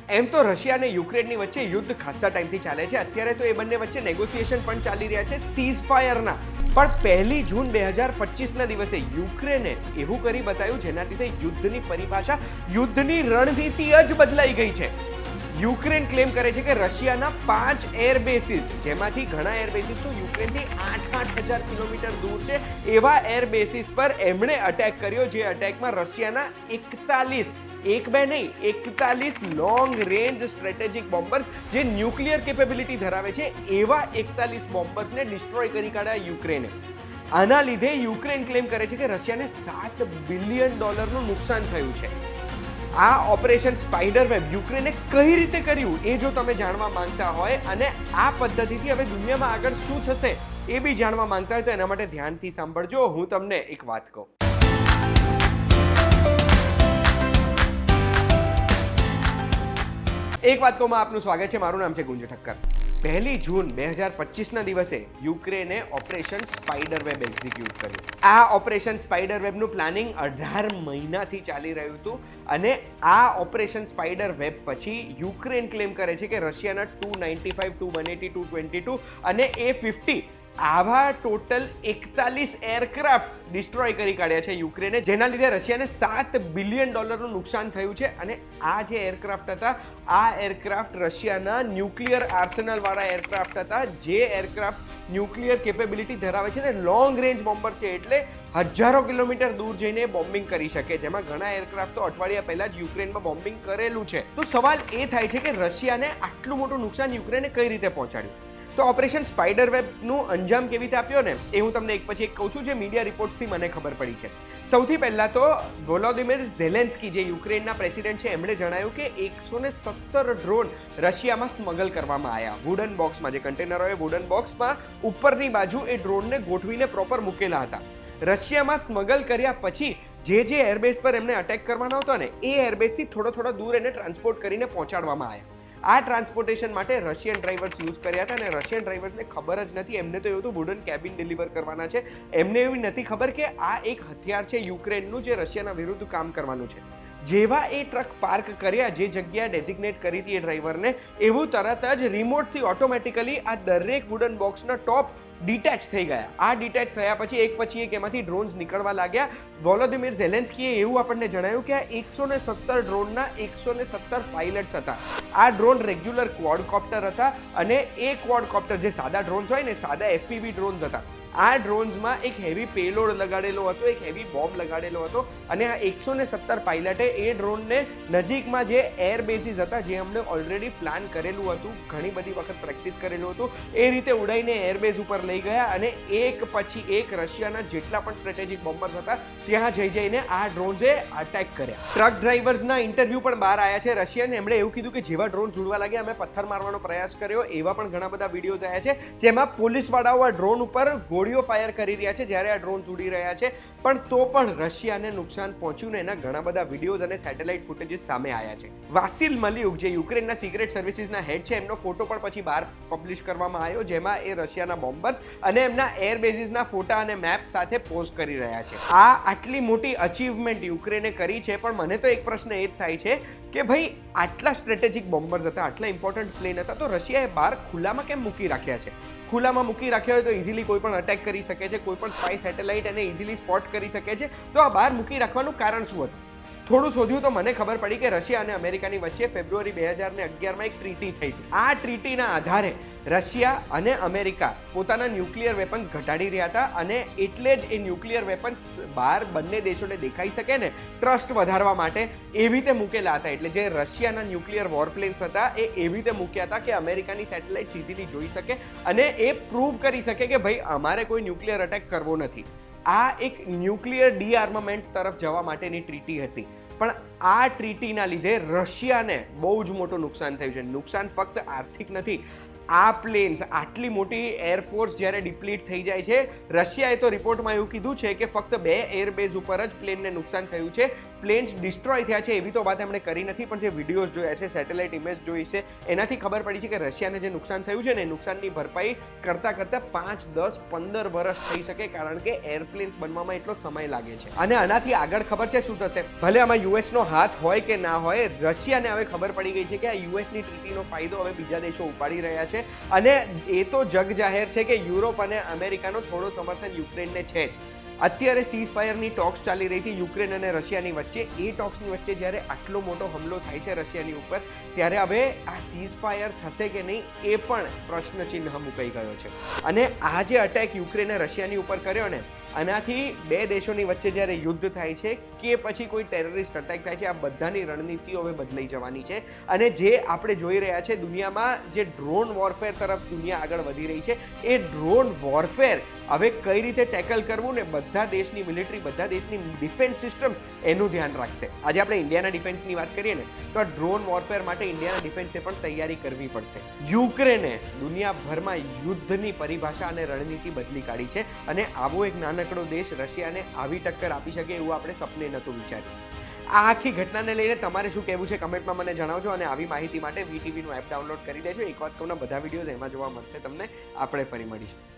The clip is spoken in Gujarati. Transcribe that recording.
એમ તો રશિયા અને યુક્રેનની વચ્ચે યુદ્ધ ખાસા ટાઈમથી ચાલે છે. અત્યારે તો એ બંને વચ્ચે નેગોશિએશન પણ ચાલી રહ્યા છે સીઝ ફાયરના. પણ 1 જૂન 2025ના દિવસે યુક્રેને એવું કરી બતાવ્યું જેના લીધે યુદ્ધની પરિભાષા, યુદ્ધની રણનીતિ જ બદલાઈ ગઈ છે. યુક્રેન ક્લેમ કરે છે કે રશિયાના 5 એરબેસીસ, જેમાંથી ઘણા એરબેસીસ તો યુક્રેનથી 8,000 કિલોમીટર દૂર છે, એવા એરબેસીસ પર એમણે અટેક કર્યો, જે અટેકમાં રશિયાના 41 લોંગ રેન્જ સ્ટ્રેટેજિક બોમ્બર્સ, જે ન્યુક્લિયર કેપેબિલિટી ધરાવે છે, એવા 41 બોમ્બર્સને ડિસ્ટ્રોય કરી કાઢ્યા યુક્રેને. આના લીધે યુક્રેન ક્લેમ કરે છે કે રશિયાને $7 બિલિયન નુકસાન થયું છે. આ ઓપરેશન સ્પાઈડર વેબ યુક્રેને કઈ રીતે કર્યું એ જો તમે જાણવા માંગતા હોય અને આ પદ્ધતિથી હવે દુનિયામાં આગળ શું થશે એ બી જાણવા માંગતા હોય તો એના માટે ધ્યાનથી સાંભળજો. હું તમને એક વાત કહું. એક વાત કહું, આપનું સ્વાગત છે. મારું નામ છે ગુંજ ઠક્કર. 1 જૂન 2025ના દિવસે યુક્રેને ઓપરેશન સ્પાઈડર વેબ એક્ઝિક્યુટ કર્યું. આ ઓપરેશન સ્પાઈડર વેબનું પ્લાનિંગ 18 મહિનાથી ચાલી રહ્યું હતું અને આ ઓપરેશન સ્પાઈડર વેબ પછી યુક્રેન ક્લેમ કરે છે કે રશિયાના 295, 280, 222 અને A50 આવા ટોટલ 41 એરક્રાફ્ટ ડિસ્ટ્રોય કરી કાઢ્યા છે યુક્રેને, જેના લીધે રશિયાને $7 બિલિયન નુકસાન થયું છે. અને આ જે એરક્રાફ્ટ હતા, આ એરક્રાફ્ટ રશિયાના ન્યુક્લિયર આર્સેનલ વાળા એરક્રાફ્ટ હતા, જે એરક્રાફ્ટ ન્યુક્લિયર કેપેબિલિટી ધરાવે છે ને લોંગ રેન્જ બોમ્બર છે, એટલે હજારો કિલોમીટર દૂર જઈને બોમ્બિંગ કરી શકે. જેમાં ઘણા એરક્રાફ્ટ તો અઠવાડિયા પહેલા જ યુક્રેનમાં બોમ્બિંગ કરેલું છે. તો સવાલ એ થાય છે કે રશિયાને આટલું મોટું નુકસાન યુક્રેને કઈ રીતે પહોંચાડ્યું? તો ઓપરેશન સ્પાઈડર વેબનું અંજામ કેવી રીતે આપ્યો ને એ હું તમને એક પછી એક કહું છું, જે મીડિયા રિપોર્ટ્સથી મને ખબર પડી છે. સૌથી પહેલા તો વોલોદિમીર ઝેલેન્સ્કી, જે યુક્રેનના પ્રેસિડેન્ટ છે, એમણે જણાવ્યું કે 117 ડ્રોન રશિયામાં સ્મગલ કરવામાં આવ્યા. વુડન બોક્સમાં, જે કન્ટેનર હોય વુડન બોક્સમાં ઉપરની બાજુ એ ડ્રોનને ગોઠવીને પ્રોપર મૂકેલા હતા. રશિયામાં સ્મગલ કર્યા પછી જે એરબેઝ પર એમને અટેક કરવાનો હતો ને, એ એરબેઝથી થોડો દૂર એને ટ્રાન્સપોર્ટ કરીને પહોંચાડવામાં આવ્યા. આ ટ્રાન્સપોર્ટેશન માટે રશિયન ડ્રાઈવર્સ યુઝ કર્યા હતા અને રશિયન ડ્રાઈવર્સને ખબર જ નથી. એમને તો એવું હતું વુડન કેબિન ડિલિવર કરવાના છે. એમને એવી નથી ખબર કે આ એક હથિયાર છે યુક્રેનનું, જે રશિયાના વિરુદ્ધ કામ કરવાનું છે. જેવા એ ટ્રક પાર્ક કર્યા, જે જગ્યા ડેઝિગ્નેટ કરી હતી એ ડ્રાઈવરને, એવું તરત જ રિમોટથી ઓટોમેટિકલી આ દરેક વુડન બોક્સના ટોપ ડિટેચ થઈ ગયા. આ ડિટેચ થયા પછી એક એમાંથી ડ્રોન્સ નીકળવા લાગ્યા. વોલોદિમીર ઝેલેન્સ્કીએ એવું આપણને જણાવ્યું કે આ 117 ડ્રોનના 117 પાયલટ્સ હતા. આ ડ્રોન રેગ્યુલર ક્વોડકોપ્ટર હતા અને એ ક્વોડકોપ્ટર, જે સાદા ડ્રોન્સ હોય ને, સાદા FPV ડ્રોન્સ હતા. આ ડ્રોન્સમાં એક હેવી પેલોડ લગાડેલો હતો, એક હેવી બોમ્બ લગાડેલો હતો અને આ 117 પાયલટે એ ડ્રોનને નજીકમાં જે એર બેઝીસ હતા, જે અમને ઓલરેડી પ્લાન કરેલું હતું, ઘણી બધી વખત પ્રેક્ટિસ કરેલું હતું, એ રીતે ઉડાઈને એરબેઝ ઉપર લઈ ગયા અને એક પછી એક રશિયાના જેટલા પણ સ્ટ્રેટેજિક બોમ્બર્સ હતા ત્યાં જઈને આ ડ્રોન્સે અટેક કર્યા. ટ્રક ડ્રાઈવર્સના ઇન્ટરવ્યૂ પણ બહાર આવ્યા છે રશિયન. એમણે એવું કીધું કે જેવા ડ્રોન ઉડવા લાગ્યા અમે પથ્થર મારવાનો પ્રયાસ કર્યો. એવા પણ ઘણા બધા વિડીયોઝ આવ્યા છે જેમાં પોલીસવાળાઓ આ ડ્રોન ઉપર ગોળીઓ ફાયર કરી રહ્યા છે જ્યારે આ ડ્રોન્સ ઉડી રહ્યા છે. પણ તો પણ રશિયાને નુકસાન પહોંચ્યું ને એના ઘણા બધા વિડીયોઝ અને સેટેલાઇટ ફૂટેજીસ સામે આવ્યા છે. વાસિલ મલિયુક, જે યુક્રેનના સિક્રેટ સર્વિસીસના હેડ છે, એમનો ફોટો પણ પછી બહાર પબ્લિશ કરવામાં આવ્યો, જેમાં એ રશિયાના બોમ્બર્સ અને એમના એર બેઝીસના ફોટા અને મેપ સાથે પોસ્ટ કરી રહ્યા છે. આ આટલી મોટી અચીવમેન્ટ યુક્રેને કરી છે, પણ મને તો એક પ્રશ્ન એ જ થાય છે કે ભાઈ આટલા સ્ટ્રેટેજિક બોમ્બર્સ હતા, આટલા ઇમ્પોર્ટન્ટ પ્લેન હતા, તો રશિયાએ બહાર ખુલ્લામાં કેમ મૂકી રાખ્યા છે? ખુલ્લામાં મૂકી રાખ્યા હોય તો ઇઝીલી કોઈ પણ અટેક કરી શકે છે, કોઈ પણ સ્પાય સેટેલાઇટ એને ઇઝીલી સ્પોટ કરી શકે છે. તો આ બહાર મૂકી રાખવાનું કારણ શું હતું? થોડું શોધ્યું તો મને ખબર પડી કે રશિયા અને અમેરિકાની વચ્ચે ફેબ્રુઆરી 2011માં એક ટ્રીટી થઈ હતી. આ ટ્રીટીના આધારે રશિયા અને અમેરિકા પોતાના ન્યુક્લિયર વેપન્સ ઘટાડી રહ્યા હતા અને એટલે જ એ ન્યુક્લિયર વેપન્સ બહાર બંને દેશોને દેખાઈ શકે ને, ટ્રસ્ટ વધારવા માટે એવી રીતે મૂકેલા હતા. એટલે જે રશિયાના ન્યુક્લિયર વોરપ્લેન્સ હતા એ એવી રીતે મૂક્યા હતા કે અમેરિકાની સેટેલાઇટ ઇઝીલી જોઈ શકે અને એ પ્રૂવ કરી શકે કે ભાઈ અમારે કોઈ ન્યુક્લિયર અટેક કરવો નથી. આ એક ન્યુક્લિયર ડીઆર્મામેન્ટ તરફ જવા માટેની ટ્રીટી હતી. પણ આ ટ્રીટીના લીધે રશિયાને બહુ જ મોટું નુકસાન થયું છે. નુકસાન ફક્ત આર્થિક નથી, આ પ્લેન્સ, આટલી મોટી એરફોર્સ જ્યારે ડિપ્લીટ થઈ જાય છે, રશિયાએ તો રિપોર્ટમાં એવું કીધું છે કે ફક્ત 2 એરબેઝ ઉપર જ પ્લેનને નુકસાન થયું છે, પ્લેન્સ ડિસ્ટ્રોય થયા છે એવી તો વાત એમણે કરી નથી, પણ જે વિડીયોઝ જોયા છે, સેટેલાઇટ ઇમેજ જોઈ છે, એનાથી ખબર પડી છે કે રશિયાને જે નુકસાન થયું છે ને, નુકસાનની ભરપાઈ કરતાં 5, 10, 15 વર્ષ થઈ શકે, કારણ કે એરપ્લેન્સ બનવામાં એટલો સમય લાગે છે. અને આનાથી આગળ ખબર છે શું થશે? ભલે આમાં યુએસનો હાથ હોય કે ના હોય, રશિયાને હવે ખબર પડી ગઈ છે કે આ યુએસની ટ્રીટીનો ફાયદો હવે બીજા દેશો ઉપાડી રહ્યા છે. અને એ તો જગ જાહેર છે કે યુરોપ અને અમેરિકાનો થોડો સમર્થન યુક્રેનને છે જ. અત્યારે સીઝ ફાયરની ટોક્સ ચાલી રહી હતી યુક્રેન અને રશિયાની વચ્ચે. એ ટોક્સની વચ્ચે જ્યારે આટલો મોટો હુમલો થાય છે રશિયાની ઉપર, ત્યારે હવે આ સીઝ ફાયર થશે કે નહીં એ પણ પ્રશ્નચિહ્ન મુકાઈ ગયો છે. અને આ જે અટેક યુક્રેને રશિયાની ઉપર કર્યો ને, આનાથી બે દેશોની વચ્ચે જ્યારે યુદ્ધ થાય છે કે પછી કોઈ ટેરરિસ્ટ અટેક થાય છે, આ બધાની રણનીતિઓ હવે બદલાઈ જવાની છે. અને જે આપણે જોઈ રહ્યા છે દુનિયામાં, જે ડ્રોન વોરફેર તરફ દુનિયા આગળ વધી રહી છે, એ ડ્રોન વોરફેર હવે કઈ રીતે ટેકલ કરવું ને બધા દેશની મિલિટરી, બધા દેશની ડિફેન્સ સિસ્ટમ્સ એનું ધ્યાન રાખશે. આજે આપણે ઇન્ડિયાના ડિફેન્સની વાત કરીએ ને, તો આ ડ્રોન વોરફેર માટે ઇન્ડિયાના ડિફેન્સે પણ તૈયારી કરવી પડશે. યુક્રેને દુનિયાભરમાં યુદ્ધની પરિભાષા અને રણનીતિ બદલી કાઢી છે, અને આવો એક નાનકડો દેશ રશિયાને આવી ટક્કર આપી શકે એવું આપણે સપને નહોતું વિચાર્યું. આ આખી ઘટનાને લઈને તમારે શું કહેવું છે કમેન્ટમાં મને જણાવજો. અને આવી માહિતી માટે વીટીવીનું એપ ડાઉનલોડ કરી દેજો. એક વાત કહું, બધા વિડીયોઝ એમાં જોવા મળશે તમને. આપણે ફરી મળીશું.